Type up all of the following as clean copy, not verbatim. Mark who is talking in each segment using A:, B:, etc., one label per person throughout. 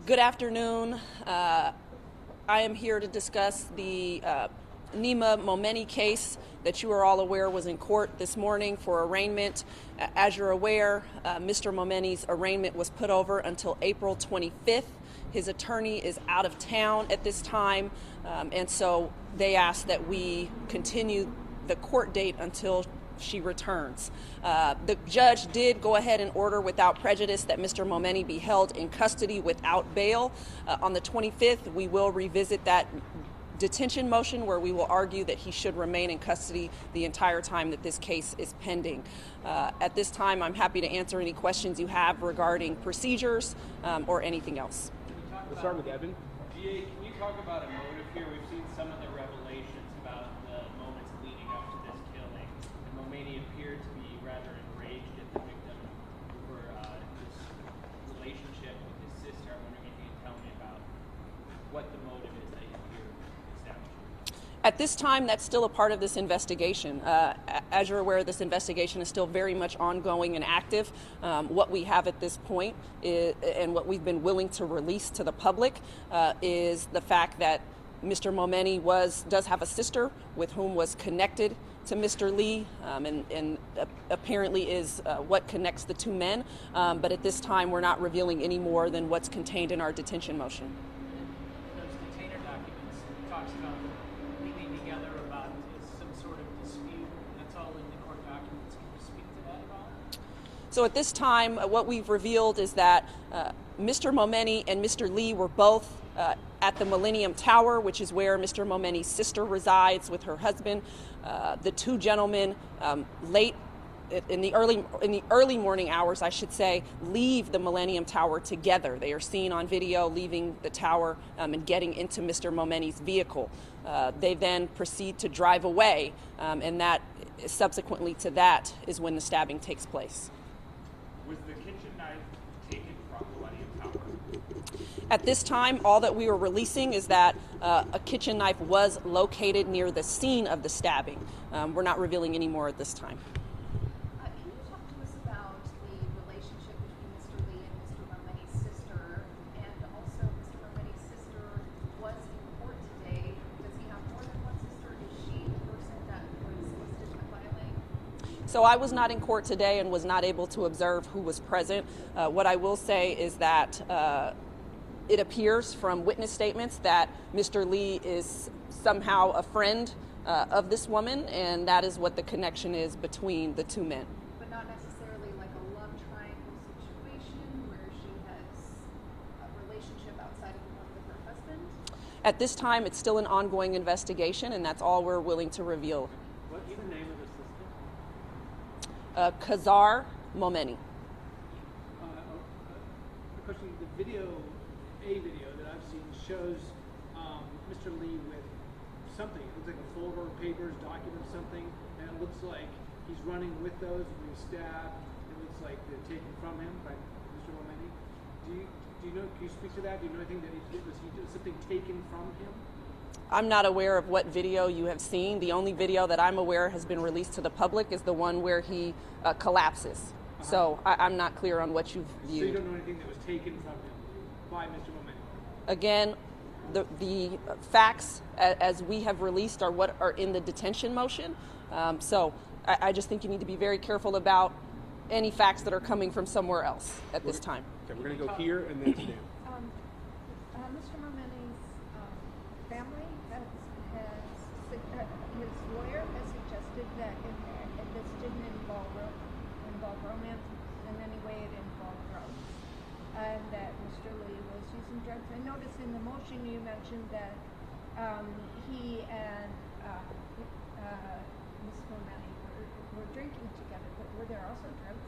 A: Good afternoon. I am here to discuss the Nima Momeni case that you are all aware was in court this morning for arraignment. As you're aware, Mr. Momeni's arraignment was put over until April 25th. His attorney is out of town at this time, and so they asked that we continue the court date until she returns. The judge did go ahead and order without prejudice that Mr. Momeni be held in custody without bail. On the 25th, we will revisit that detention motion where we will argue that he should remain in custody the entire time that this case is pending. At this time, I'm happy to answer any questions you have regarding procedures or anything else.
B: We'll start with Evan.
C: DA, can you talk about a motive here? We've seen some of the revelations about the moments leading up to this killing. And Momeni appeared to be rather enraged at the victim for his relationship with his sister. I'm wondering if you can tell me about what the motive is that you hear established.
A: At this time, that's still a part of this investigation. As you're aware, this investigation is still very much ongoing and active. What we have at this point is, and what we've been willing to release to the public is the fact that Mr. Momeni does have a sister with whom was connected to Mr. Lee, and apparently is what connects the two men. But at this time, we're not revealing any more than what's contained in our detention motion.
D: Those detainer documents talks about leaving together about some sort of dispute. That's all in the court documents. Can you speak to that at all?
A: So at this time, what we've revealed is that Mr. Momeni and Mr. Lee were both at the Millennium Tower, which is where Mr. Momeni's sister resides with her husband. The two gentlemen late in the early morning hours, I should say, leave the Millennium Tower together. They are seen on video leaving the tower and getting into Mr. Momeni's vehicle. They then proceed to drive away, and that subsequently to that is when the stabbing takes place.
B: Was the kitchen knife taken from the Millennium Tower?
A: At this time, all that we were releasing is that a kitchen knife was located near the scene of the stabbing. We're not revealing any more at this time.
E: Can you talk to us about the relationship between Mr. Lee and Mr. Momeni's sister? And also, Mr. Momeni's sister was in court today. Does he have more than one sister? Is she the person that was listed in the filing?
A: So I was not in court today and was not able to observe who was present. What I will say is that it appears from witness statements that Mr. Lee is somehow a friend of this woman, and that is what the connection is between the two men.
E: But not necessarily like a love triangle situation where she has a relationship outside of the one with her husband?
A: At this time, it's still an ongoing investigation, and that's all we're willing to reveal.
B: What's the name of the sister?
A: Kazar Momeni.
F: A question: the video that I've seen shows Mr. Lee with something. It looks like a folder of papers, documents, something, and it looks like he's running with those when he's stabbed. It looks like they're taken from him by Mr. Momeni. Do you know? Can you speak to that? Do you know anything that he did? Was something taken from him?
A: I'm not aware of what video you have seen. The only video that I'm aware has been released to the public is the one where he collapses. So I'm not clear on what you've viewed.
F: So you don't know anything that was taken from him by Mr. Momeni?
A: Again, the facts as we have released are what are in the detention motion. So I just think you need to be very careful about any facts that are coming from somewhere else at this time.
B: Okay, we're going to go here and then to Dan.
G: Mr. Momeni's family his lawyer has suggested that this didn't involve romance in any way. It involved drugs, and that Mr. Lee was using drugs. I noticed in the motion you mentioned that he and Ms. Momeni were drinking together, but were there also drugs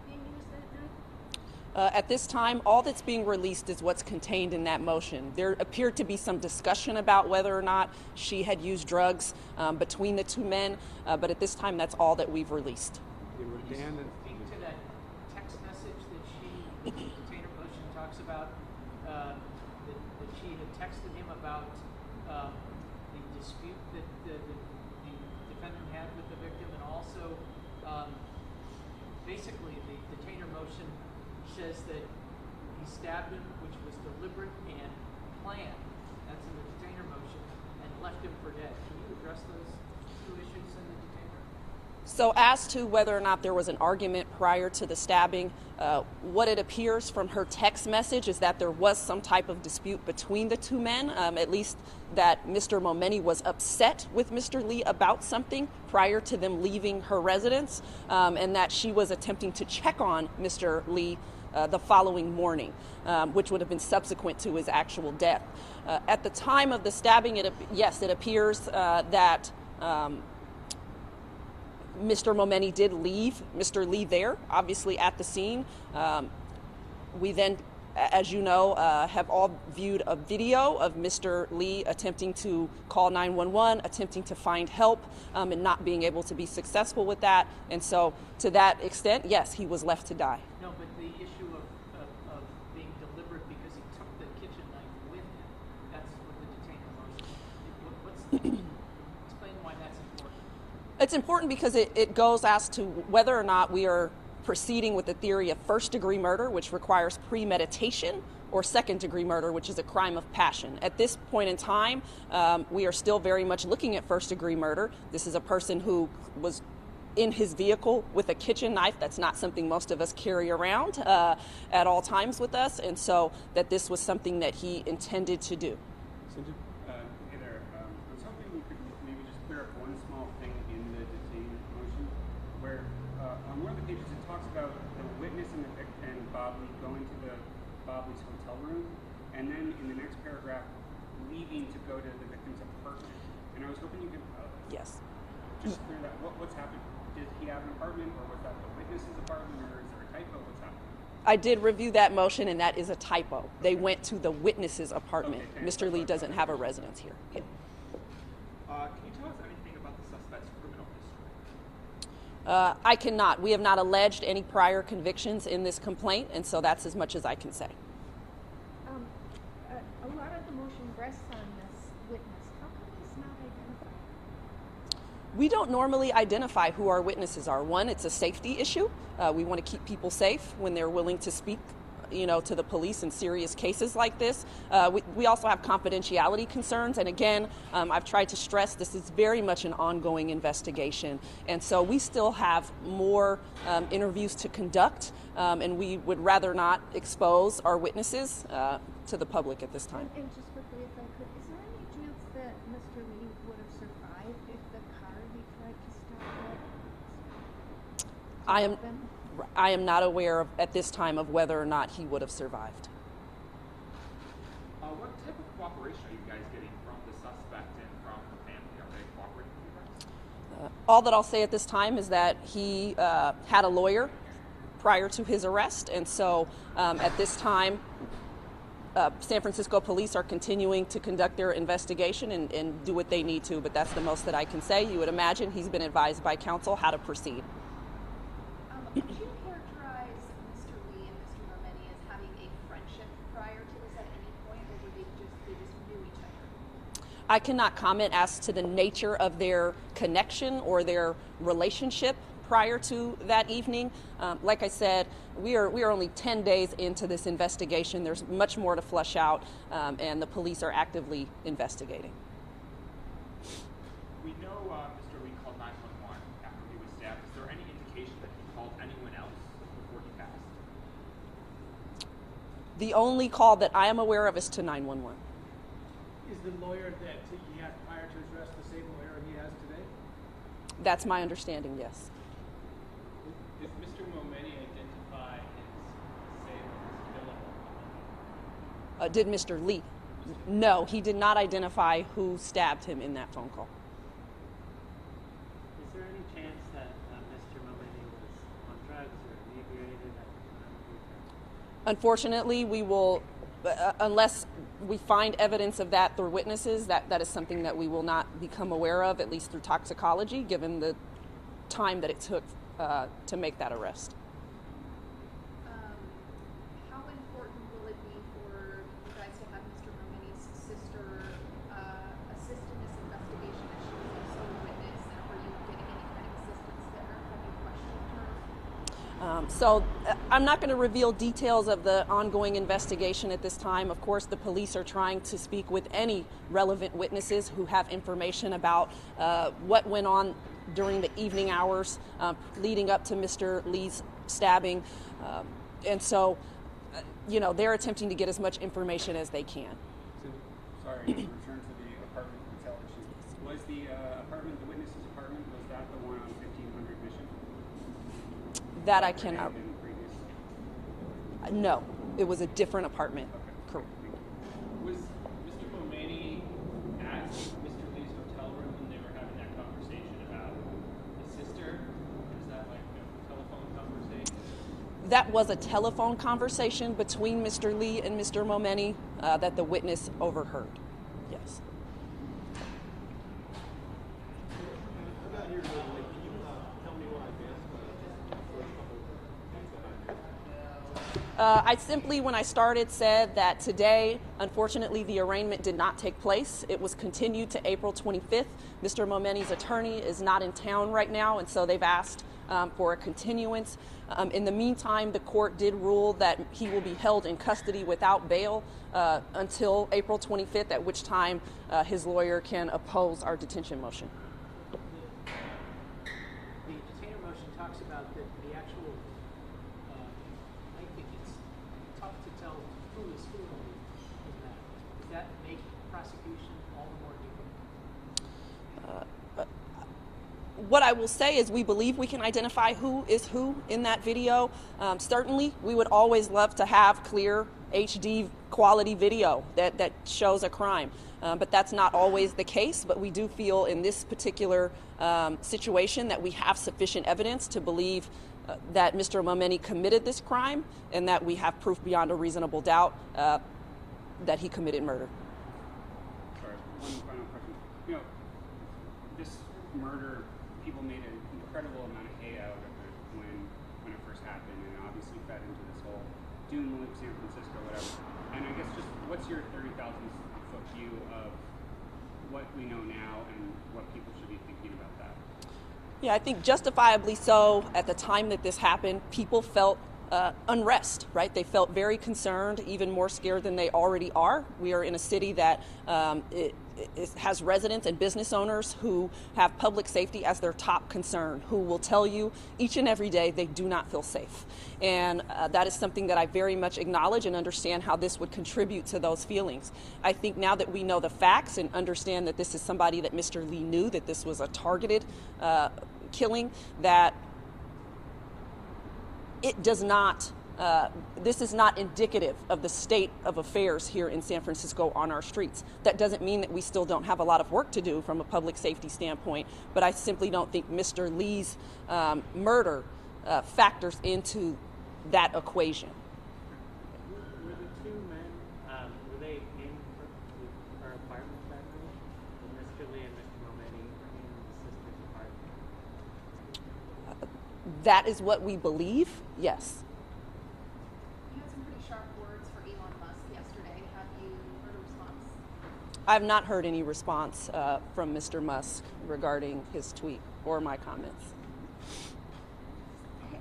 G: being used that night?
A: At this time, all that's being released is what's contained in that motion. There appeared to be some discussion about whether or not she had used drugs between the two men, but at this time, that's all that we've released.
B: Dan and
D: Speak to that text message that the detainer motion talks about, that she had texted him about the dispute that the defendant had with the victim, and also basically the detainer motion says that he stabbed him, which was deliberate.
A: So as to whether or not there was an argument prior to the stabbing, what it appears from her text message is that there was some type of dispute between the two men, at least that Mr. Momeni was upset with Mr. Lee about something prior to them leaving her residence, and that she was attempting to check on Mr. Lee the following morning, which would have been subsequent to his actual death. At the time of the stabbing, it appears that Mr. Momeni did leave Mr. Lee there, obviously at the scene. We then, as you know, have all viewed a video of Mr. Lee attempting to call 911, attempting to find help, and not being able to be successful with that. And so to that extent, yes, he was left to die.
D: No, but the issue of being deliberate because he took the kitchen knife with him, that's what the detained motion. Explain why that's important.
A: It's important because it goes as to whether or not we are proceeding with the theory of first-degree murder, which requires premeditation, or second-degree murder, which is a crime of passion. At this point in time, we are still very much looking at first-degree murder. This is a person who was in his vehicle with a kitchen knife. That's not something most of us carry around at all times with us, and so that this was something that he intended to do.
H: Hey there. I was hoping you could maybe just clear up one small thing in the detained motion, where on one of the pages it talks about the witness and Bobley going to the Bobley's hotel room, and then in the next paragraph leaving to go to the victim's apartment. And I was hoping you could
A: Yes.
H: just clear that. What's happened? Did he have an apartment, or was that the witness's apartment, or is there a typo? What's happening?
A: I did review that motion, and that is a typo. They went to the witness's apartment.
H: Okay, thanks.
A: Mr. Lee doesn't have a residence here. Yeah.
B: Can you tell us anything about the suspect's criminal history?
A: I cannot. We have not alleged any prior convictions in this complaint, and so that's as much as I can say.
G: A lot of the motion rests on this witness. How come he's not identified?
A: We don't normally identify who our witnesses are. One, it's a safety issue. We want to keep people safe when they're willing to speak, to the police in serious cases like this. We also have confidentiality concerns, and again, I've tried to stress this is very much an ongoing investigation, and so we still have more interviews to conduct, and we would rather not expose our witnesses to the public at this time.
G: And just quickly, if I could, is there any chance that Mr. Lee would have survived if the car he tried to stop
A: I am not aware of, at this time, of whether or not he would have survived.
B: What type of cooperation are you guys getting from the suspect and from the family? Are they cooperating with you guys?
A: All that I'll say at this time is that he had a lawyer prior to his arrest, and so at this time, San Francisco police are continuing to conduct their investigation and do what they need to, but that's the most that I can say. You would imagine he's been advised by counsel how to proceed.
E: Would you characterize Mr. Lee and Mr. Momeni as having a friendship prior to this at any point, or were they just knew each other?
A: I cannot comment as to the nature of their connection or their relationship prior to that evening. Like I said, we are only 10 days into this investigation. There's much more to flesh out, and the police are actively investigating.
B: We know Mr. Lee called 911 after he was stabbed. Is there any indication that he called anyone else before he passed?
A: The only call that I am aware of is to 911.
F: Is the lawyer that he had prior to his arrest the same lawyer he has today?
A: That's my understanding, yes.
C: Did Mr. Momeni identify his assailant?
A: Did Mr. Lee? No, he did not identify who stabbed him in that phone call.
I: Is there any chance that Mr. Momeni was on drugs or inebriated at the time of the attack?
A: Unfortunately, we will, unless we find evidence of that through witnesses, that is something that we will not become aware of, at least through toxicology, given the time that it took to make that arrest.
E: How important will it be for you guys to have Mr. Momeni's sister assist in this investigation, as she was also a witness, and were you getting any kind of assistance there? Have you questioned her?
A: So I'm not going to reveal details of the ongoing investigation at this time. Of course, the police are trying to speak with any relevant witnesses who have information about what went on during the evening hours leading up to Mr. Lee's stabbing. And so, they're attempting to get as much information as they can.
H: So, sorry, to return to the apartment hotel issue. Was the apartment, the witness's apartment, was that the one on 1500 Mission?
A: That I
H: Or
A: cannot.
H: had been previous?
A: No, it was a different apartment.
H: Okay.
A: Correct.
C: Was Mr. Momeni at Mr. Lee's hotel room when they were having that conversation about his sister? Or is that like a telephone conversation?
A: That was a telephone conversation between Mr. Lee and Mr. Momeni that the witness overheard. Yes. I simply, when I started, said that today, unfortunately, the arraignment did not take place. It was continued to April 25th. Mr. Momeni's attorney is not in town right now, and so they've asked for a continuance. In the meantime, the court did rule that he will be held in custody without bail until April 25th, at which time his lawyer can oppose our detention motion.
D: The detainer motion talks about the actual, I think it's tough to tell who is who in that. Does that make prosecution all the more difficult?
A: What I will say is we believe we can identify who is who in that video. Certainly, we would always love to have clear HD quality video that shows a crime. But that's not always the case. But we do feel in this particular situation that we have sufficient evidence to believe that Mr. Momeni committed this crime and that we have proof beyond a reasonable doubt that he committed murder.
H: Sorry, one final question. This murder, people made an incredible amount of hay out of it when it first happened, and obviously fed into this whole doom loop, San Francisco, whatever. And I guess just what's your 30,000 foot view of what we know now and what people should be thinking about that?
A: Yeah, I think justifiably so. At the time that this happened, people felt unrest, right? They felt very concerned, even more scared than they already are. We are in a city that it has residents and business owners who have public safety as their top concern, who will tell you each and every day they do not feel safe. And that is something that I very much acknowledge and understand how this would contribute to those feelings. I think now that we know the facts and understand that this is somebody that Mr. Lee knew, that this was a targeted killing, that it does not, this is not indicative of the state of affairs here in San Francisco on our streets. That doesn't mean that we still don't have a lot of work to do from a public safety standpoint, but I simply don't think Mr. Lee's murder factors into that equation.
I: Were the two men, were they in our apartment that night? Mr. Lee and Mr. Momeni were in the sister's apartment?
A: That is what we believe, yes.
E: You had some pretty sharp words for Elon Musk yesterday. Have you heard a response?
A: I have not heard any response from Mr. Musk regarding his tweet or my comments.
G: Has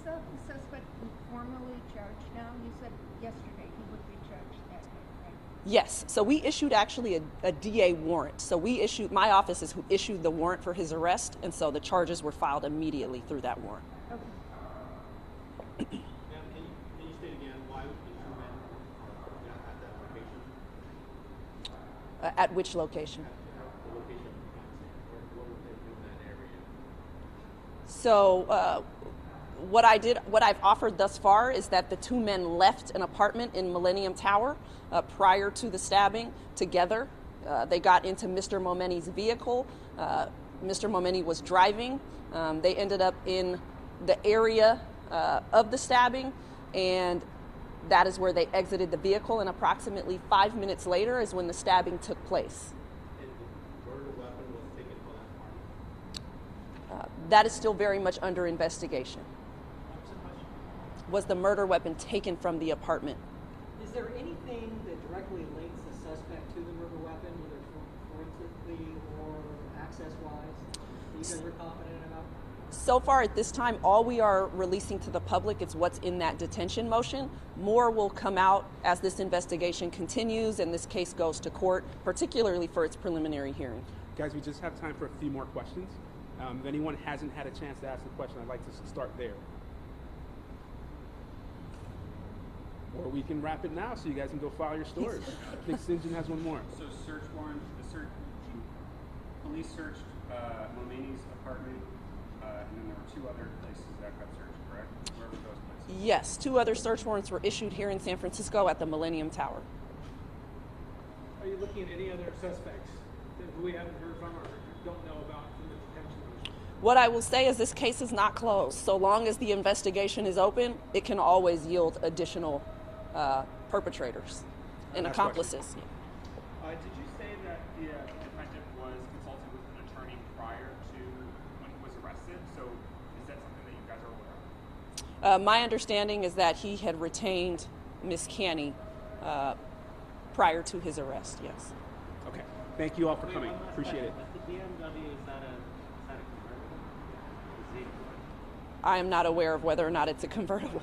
G: the suspect been formally charged now? You said yesterday he would be charged that day, right?
A: Yes, so we issued actually a DA warrant. So my office is who issued the warrant for his arrest, and so the charges were filed immediately through that warrant.
G: Okay.
J: Can you state again why the two men at that location?
A: At which location?
J: The location of the crime scene. What would they do in that area?
A: So what I've offered thus far is that the two men left an apartment in Millennium Tower prior to the stabbing together. They got into Mr. Momeni's vehicle. Mr. Momeni was driving. They ended up in the area of the stabbing, and that is where they exited the vehicle, and approximately 5 minutes later is when the stabbing took place.
J: And the murder weapon was taken from that apartment?
A: That is still very much under investigation. Was the murder weapon taken from the apartment?
K: Is there anything that directly links the suspect to the murder weapon, either forensically or access-wise, that you guys are confident about?
A: So far at this time, all we are releasing to the public is what's in that detention motion. More will come out as this investigation continues and this case goes to court, particularly for its preliminary hearing.
L: Guys, we just have time for a few more questions. If anyone hasn't had a chance to ask a question, I'd like to start there. Or we can wrap it now so you guys can go file your stories. I think St. John has one more.
H: So search warrant, police searched Mulvaney's apartment, and then there were 2 other places that got searched, correct? Where were those places?
A: Yes, 2 other search warrants were issued here in San Francisco at the Millennium Tower.
F: Are you looking at any other suspects that we haven't heard from or don't know about from the detention motion?
A: What I will say is this case is not closed. So long as the investigation is open, it can always yield additional perpetrators and
L: Last
A: accomplices.
B: Did you say that the defendant was consulting with an attorney prior to when he was arrested? So is that something that you guys are aware of?
A: My understanding is that he had retained Miss Canny prior to his arrest, yes.
L: Okay. Thank you all for coming. Appreciate it.
I: The BMW, is that a convertible? Is he?
A: I am not aware of whether or not it's a convertible.